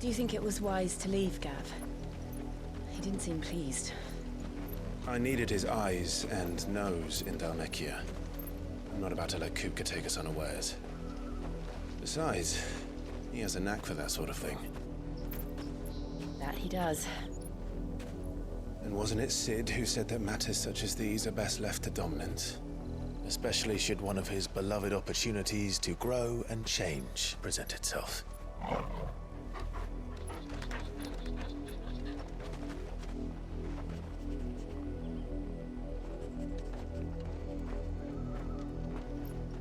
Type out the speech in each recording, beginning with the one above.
Do you think it was wise to leave, Gav? He didn't seem pleased. I needed his eyes and nose in Dhalmekia. I'm not about to let Kupka take us unawares. Besides, he has a knack for that sort of thing. That he does. And wasn't it Sid who said that matters such as these are best left to dominance? Especially should one of his beloved opportunities to grow and change present itself.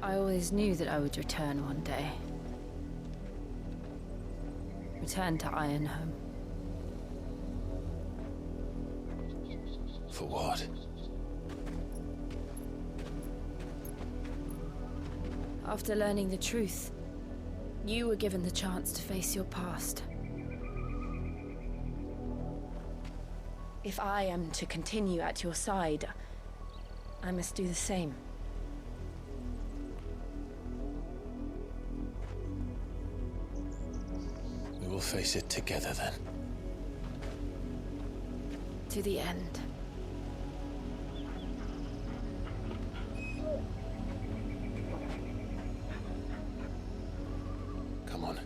I always knew that I would return one day. Return to Ironhome. For what? After learning the truth, you were given the chance to face your past. If I am to continue at your side, I must do the same. We will face it together then. To the end. Come on.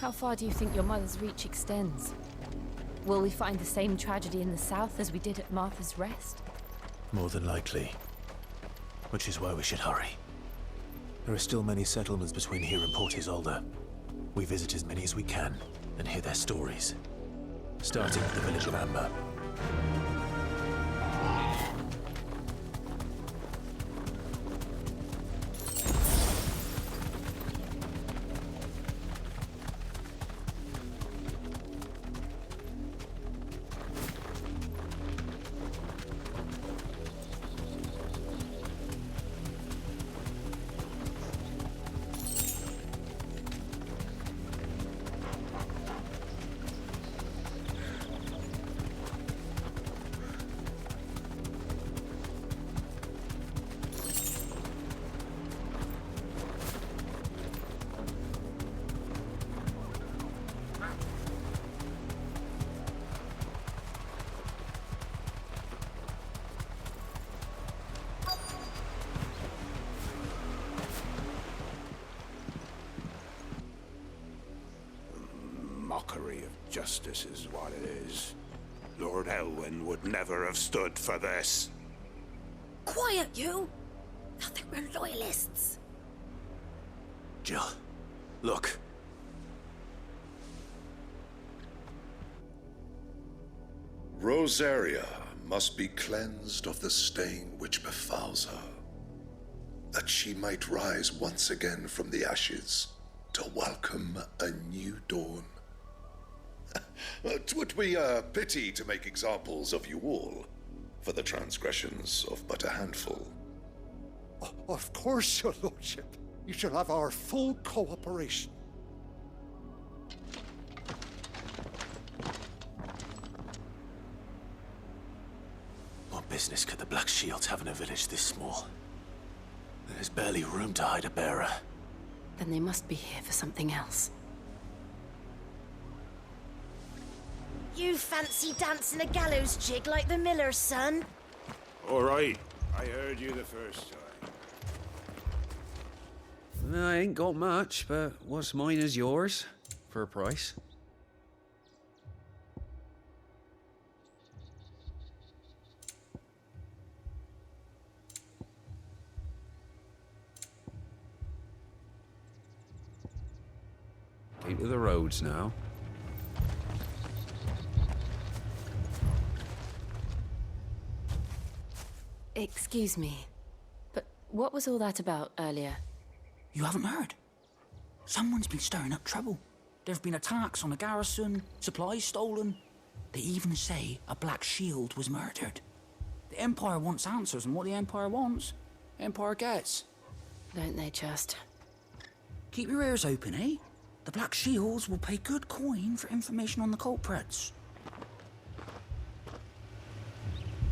How far do you think your mother's reach extends? Will we find the same tragedy in the south as we did at Martha's Rest? More than likely. Which is why we should hurry. There are still many settlements between here and Port Isolde. We visit as many as we can and hear their stories. Starting with the village of Amber. Mockery of justice is what it is. Lord Elwyn would never have stood for this. Quiet, you! I think we're loyalists. Jill, look. Rosaria must be cleansed of the stain which befouls her, that she might rise once again from the ashes to welcome a new dawn. 'Twould be a pity to make examples of you all, for the transgressions of but a handful. Of course, your lordship. You shall have our full cooperation. What business could the Black Shields have in a village this small? There's barely room to hide a bearer. Then they must be here for something else. You fancy dancing a gallows jig like the miller's son? All right, I heard you the first time. I ain't got much, but what's mine is yours, for a price. Keep to the roads now. Excuse me, but what was all that about earlier? You haven't heard? Someone's been stirring up trouble. There have been attacks on the garrison, supplies stolen. They even say a Black Shield was murdered. The Empire wants answers, and what the Empire wants, Empire gets. Don't they just? Keep your ears open, eh? The Black Shields will pay good coin for information on the culprits.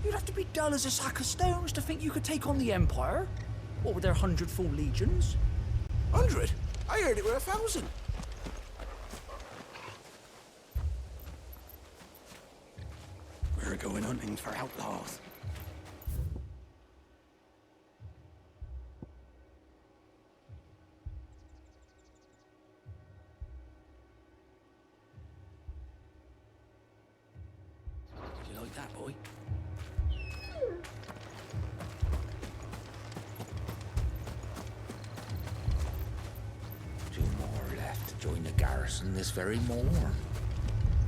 You'd have to be dull as a sack of stones to think you could take on the Empire. What with their 100 full legions? 100? I heard it were 1,000. We're going hunting for outlaws. You like that, boy? 2 more left to join the garrison this very morn.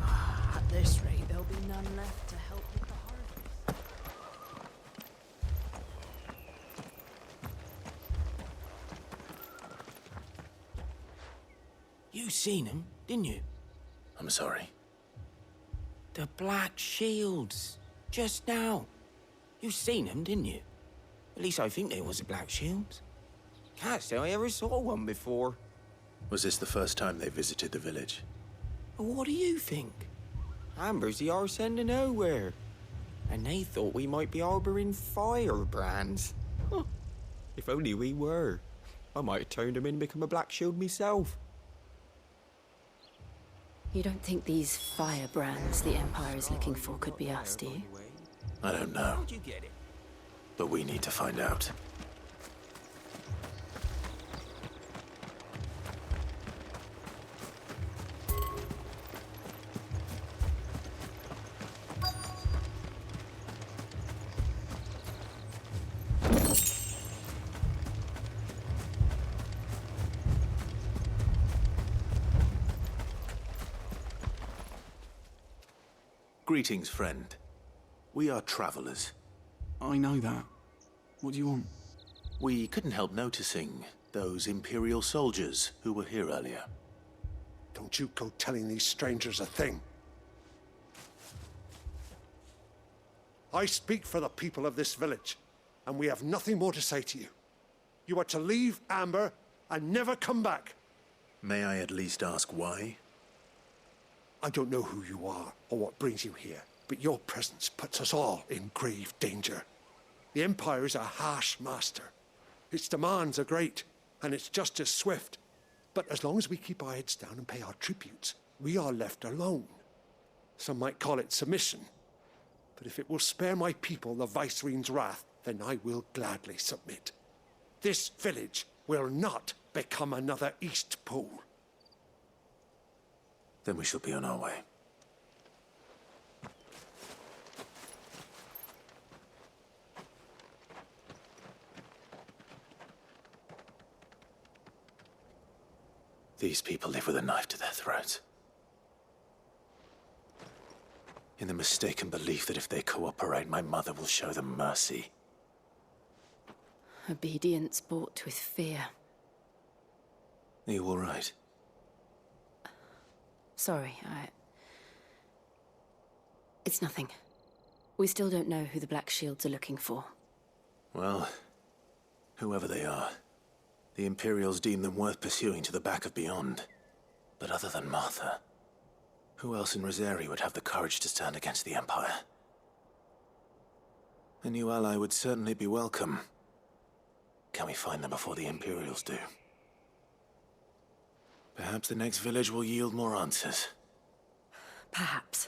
At this rate, there'll be none left to help with the harvest. You seen him, didn't you? I'm sorry. The Black Shields. Just now. You seen them, didn't you? At least I think they was the Black Shields. Can't say I ever saw one before. Was this the first time they visited the village? But what do you think? Amber's the arse end of nowhere. And they thought we might be harboring firebrands. Huh. If only we were. I might have turned them in and become a Black Shield myself. You don't think these firebrands the Empire is looking for could be us, do you? I don't know, How'd you get it? but we need to find out. Greetings, friend. We are travelers. I know that. What do you want? We couldn't help noticing those Imperial soldiers who were here earlier. Don't you go telling these strangers a thing. I speak for the people of this village, and we have nothing more to say to you. You are to leave Amber and never come back. May I at least ask why? I don't know who you are or what brings you here, but your presence puts us all in grave danger. The Empire is a harsh master. Its demands are great, and its justice swift. But as long as we keep our heads down and pay our tributes, we are left alone. Some might call it submission. But if it will spare my people the Viceroy's wrath, then I will gladly submit. This village will not become another East Pool. Then we shall be on our way. These people live with a knife to their throats. In the mistaken belief that if they cooperate, my mother will show them mercy. Obedience bought with fear. Are you all right? Sorry, It's nothing. We still don't know who the Black Shields are looking for. Well, whoever they are, the Imperials deem them worth pursuing to the back of beyond. But other than Martha, who else in Rosari would have the courage to stand against the Empire? A new ally would certainly be welcome. Can we find them before the Imperials do? Perhaps the next village will yield more answers. Perhaps.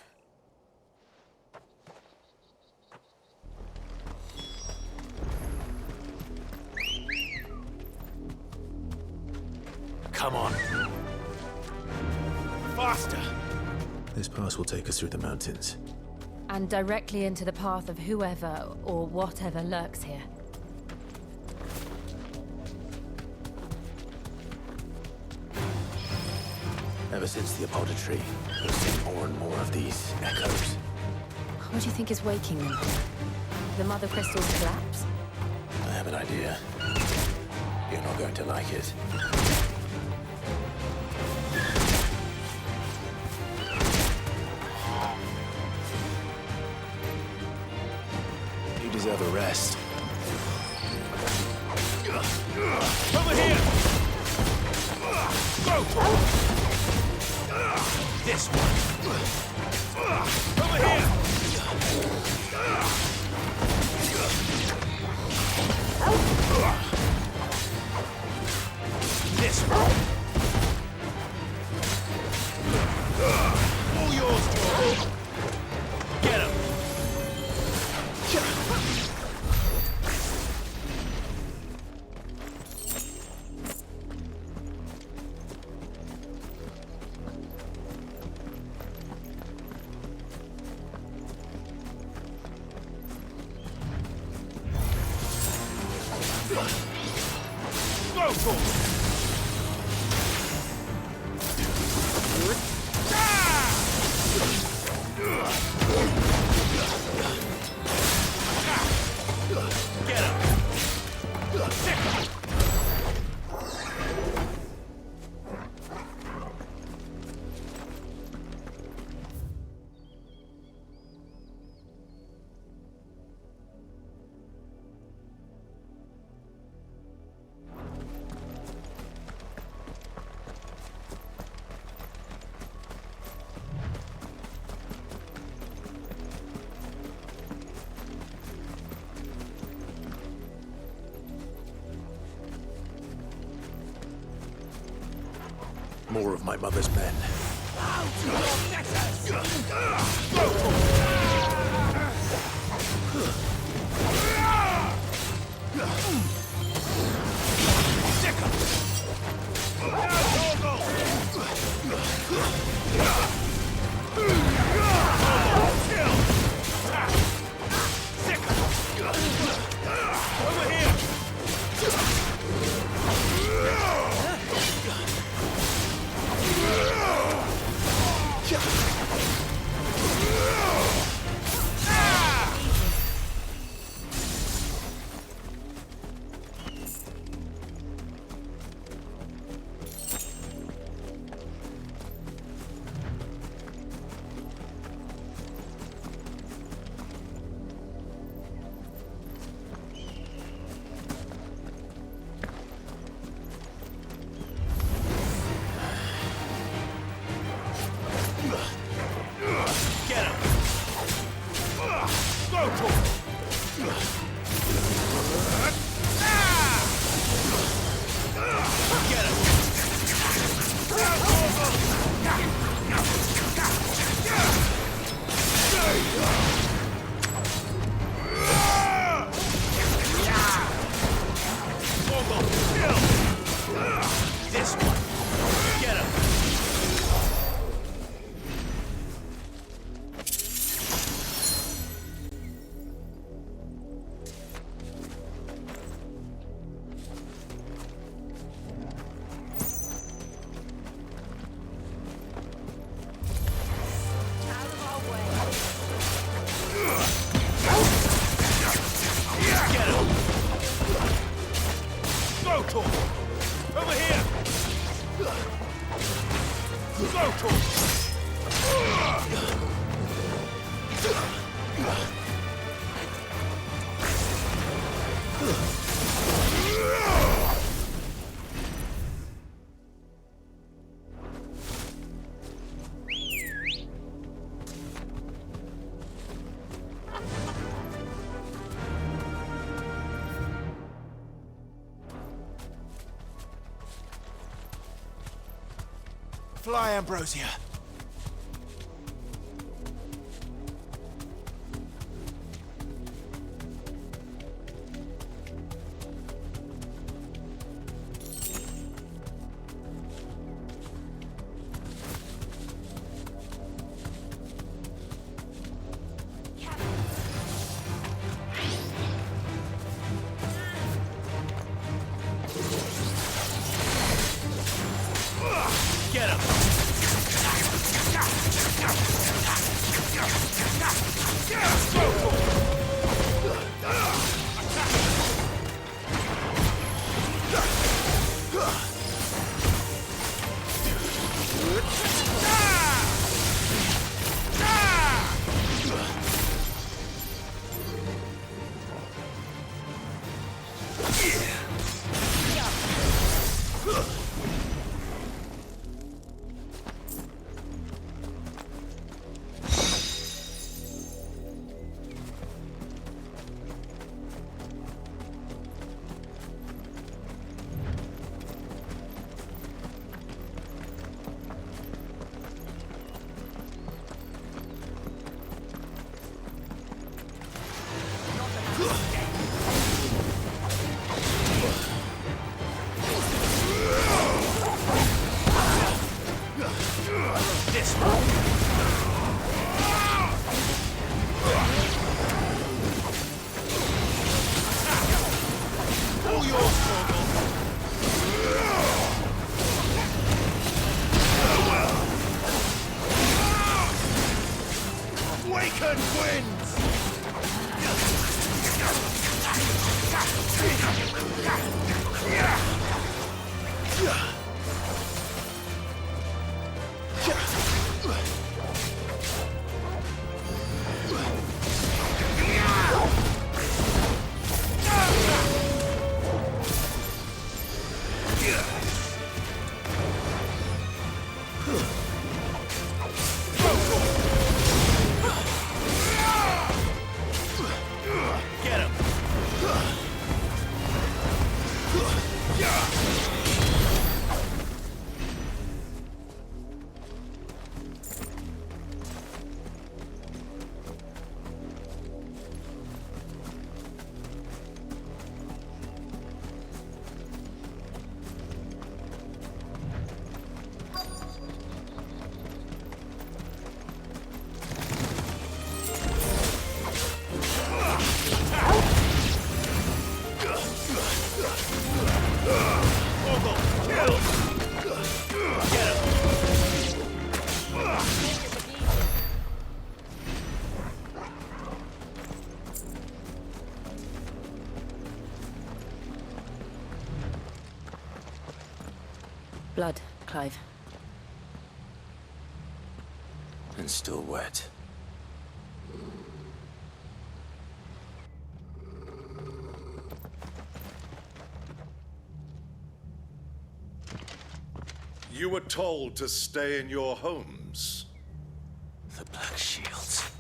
Come on! Faster! This pass will take us through the mountains. And directly into the path of whoever or whatever lurks here. Ever since the apothecary, we've seen more and more of these echoes. What do you think is waking them? The Mother Crystal's collapse? I have an idea. You're not going to like it. You deserve a rest. Over here! Go! This one! Over here! More of my mother's men. Fly, Ambrosia. Get him! Blood, Clive. And still wet. You were told to stay in your homes. The Black Shields.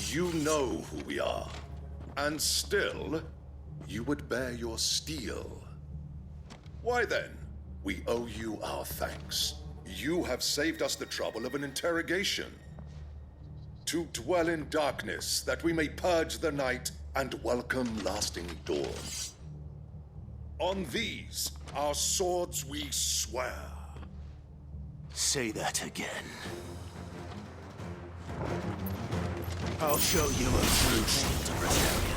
You know who we are. And still, you would bear your steel. Why then? We owe you our thanks. You have saved us the trouble of an interrogation. To dwell in darkness, that we may purge the night and welcome lasting dawn. On these, our swords we swear. Say that again. I'll show you a true shield of Rosaria.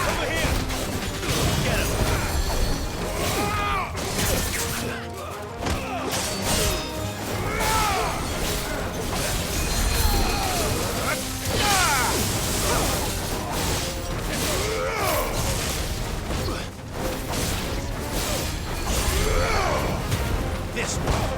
Over here! Get him! This one!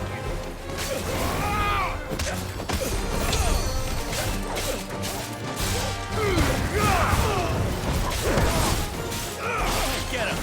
Get him!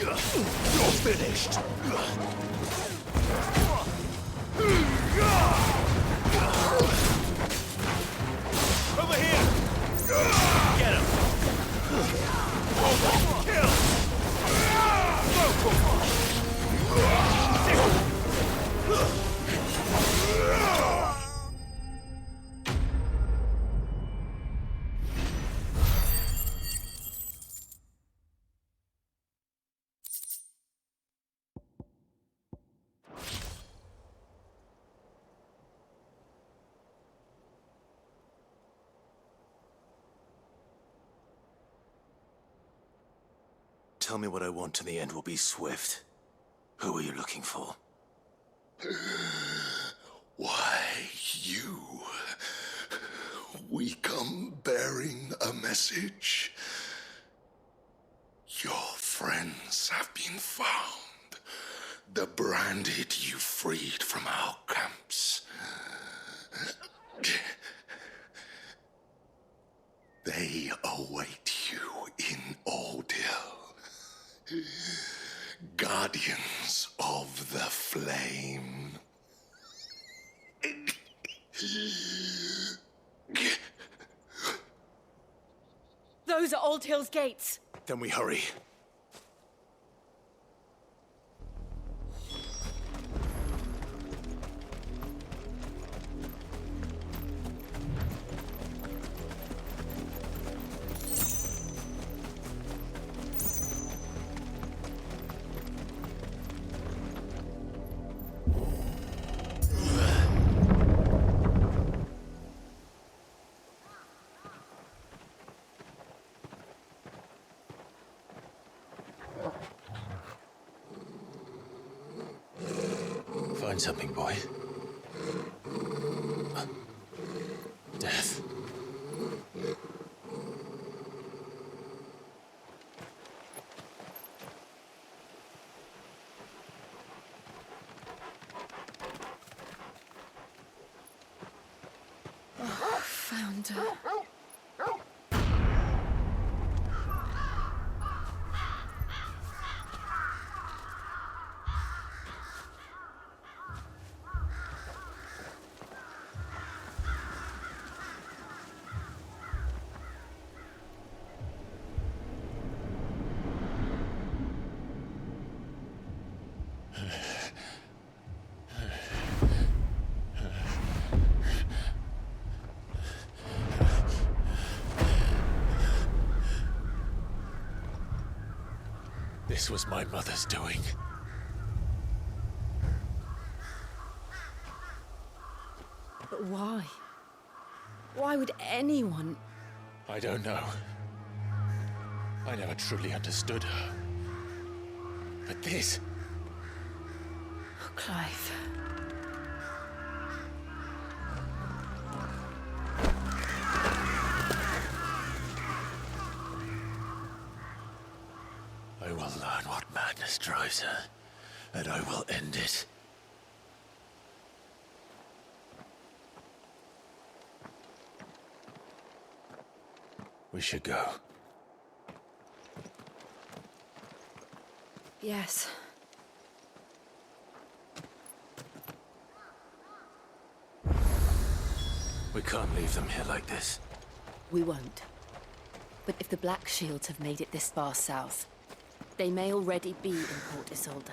You're finished. Over here. Get him. Kill. Tell me what I want and the end will be swift. Who are you looking for? Why, you. We come bearing a message. Your friends have been found. The branded you freed from our camps. They await you in Oldhill. Guardians of the Flame. Those are Old Hill's gates. Then we hurry. Find something, boy. Death. Found her. This was my mother's doing. But why? Why would anyone... I don't know. I never truly understood her. But this... Oh, Clive. I will learn what madness drives her, and I will end it. We should go. Yes. We can't leave them here like this. We won't. But if the Black Shields have made it this far south, they may already be in Port Isolde.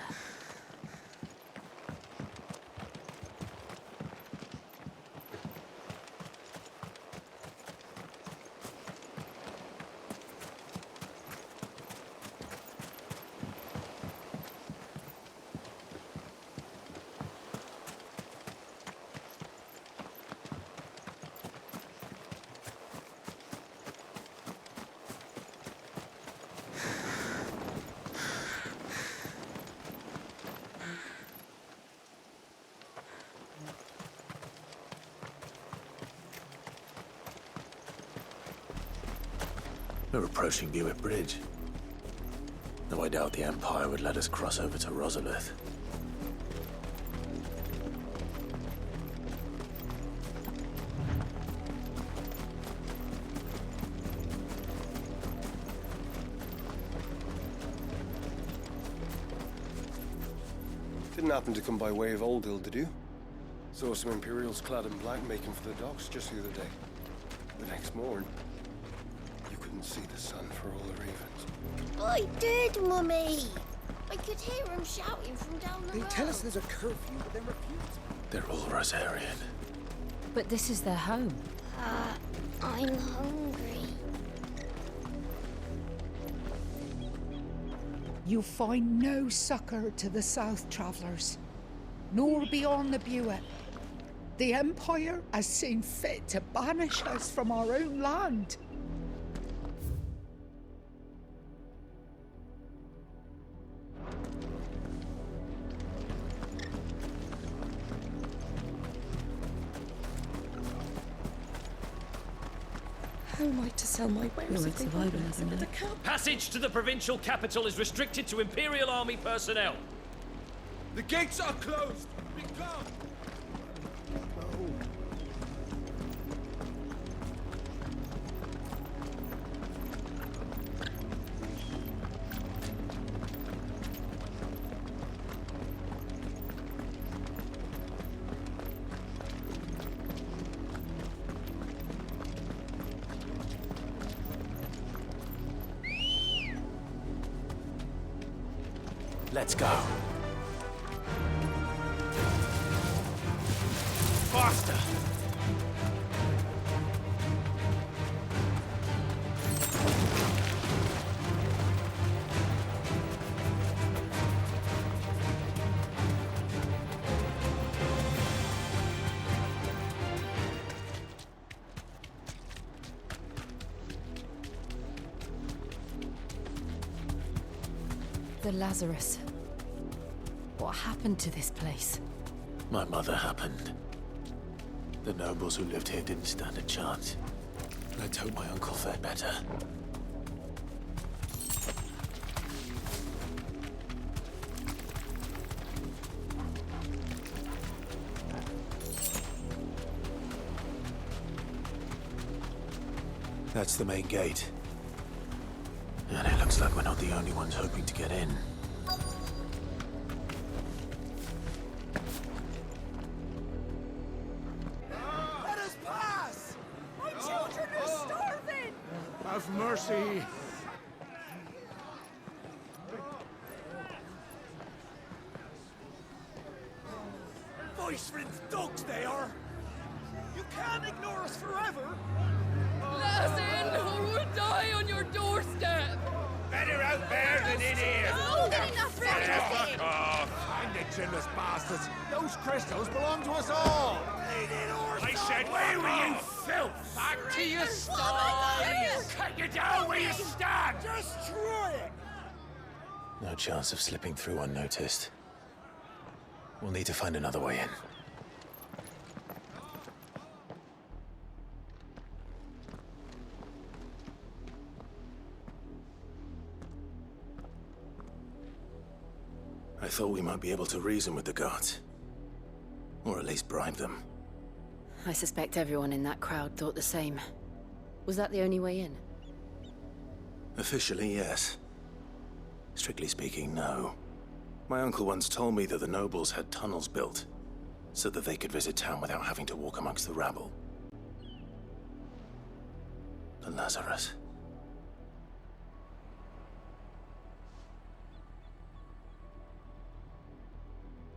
We're approaching Buick Bridge. Though I doubt the Empire would let us cross over to Rosalith. Didn't happen to come by way of Oldhill, did you? Saw some Imperials clad in black making for the docks just the other day. The next morn, you couldn't see the sun for all the ravens. I did, Mummy. I could hear them shouting from down the road. They tell us there's a curfew, but they refuse. They're all Rosarian. But this is their home. I'm hungry. You find no succor to the south travellers, nor beyond the Buet. The Empire has seen fit to banish us from our own land. How am I to sell my wares if they won't let us into the camp? Passage to the provincial capital is restricted to Imperial Army personnel. The gates are closed! Be gone! Let's go. Faster! The Lazarus. What happened to this place? My mother happened. The nobles who lived here didn't stand a chance. Let's hope my uncle fared better. That's the main gate. And it looks like we're not the only ones hoping to get in. Let us pass! My children are starving! Have mercy! Voice-rinsed dogs they are! You can't ignore us forever! Let us in, or we'll die on your doorstep! Better out there than in here! More than enough round us here! Find the chinless bastards! Those crystals belong to us all! I said, where were you, filth? Back to your stall! Cut you down where you stand! Destroy it! No chance of slipping through unnoticed. We'll need to find another way in. I thought we might be able to reason with the guards. Or at least bribe them. I suspect everyone in that crowd thought the same. Was that the only way in? Officially, yes. Strictly speaking, no. My uncle once told me that the nobles had tunnels built, so that they could visit town without having to walk amongst the rabble. The Lazarus.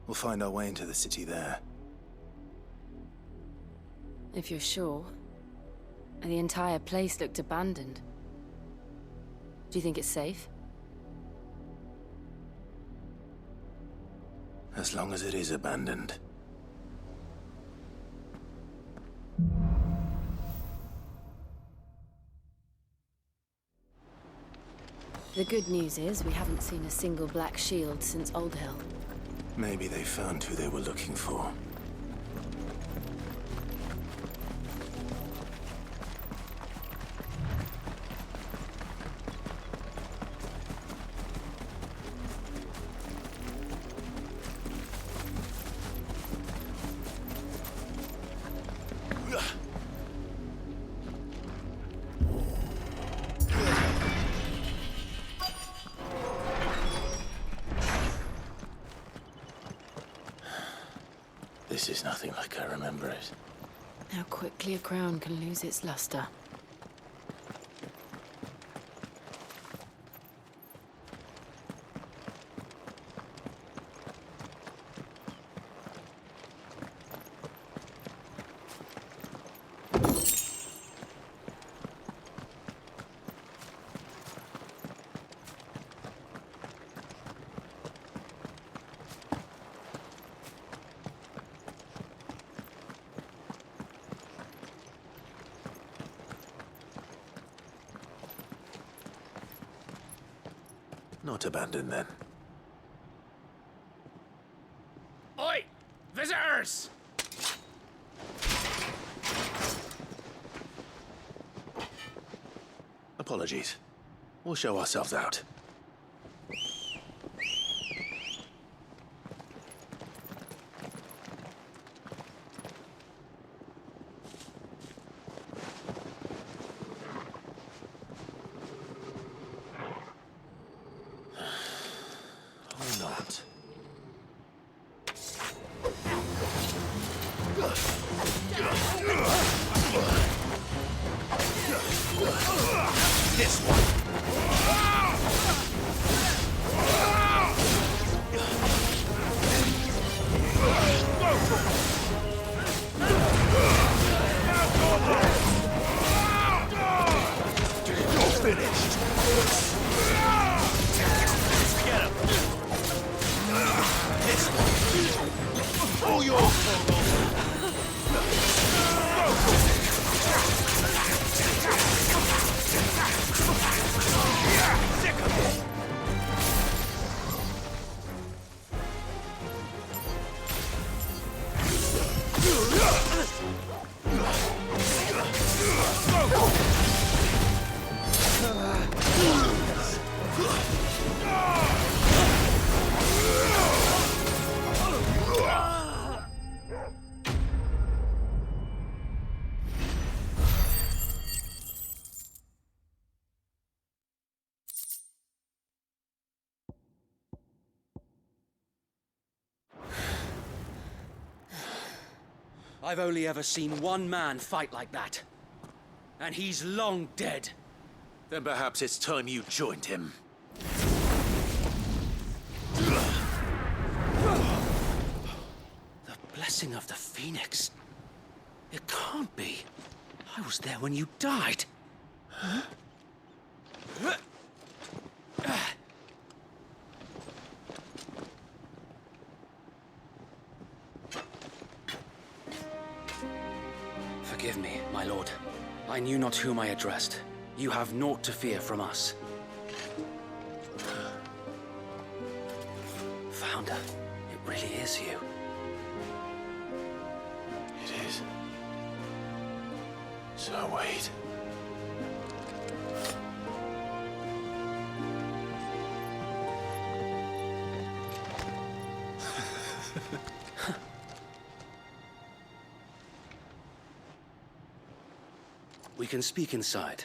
We'll find our way into the city there. If you're sure. The entire place looked abandoned. Do you think it's safe? As long as it is abandoned. The good news is we haven't seen a single black shield since Old Hill. Maybe they found who they were looking for. This is nothing like I remember it. How quickly a crown can lose its luster. Not abandoned, then. Oi! Visitors! apologies. We'll show ourselves out. Or not. This one. You're finished. Get him. This one. All yours. Sick of it. I've only ever seen one man fight like that. And he's long dead. Then perhaps it's time you joined him. The blessing of the Phoenix. It can't be. I was there when you died. Huh? Forgive me, my lord. I knew not whom I addressed. You have naught to fear from us. Founder, it really is you. It is. So wait. We can speak inside.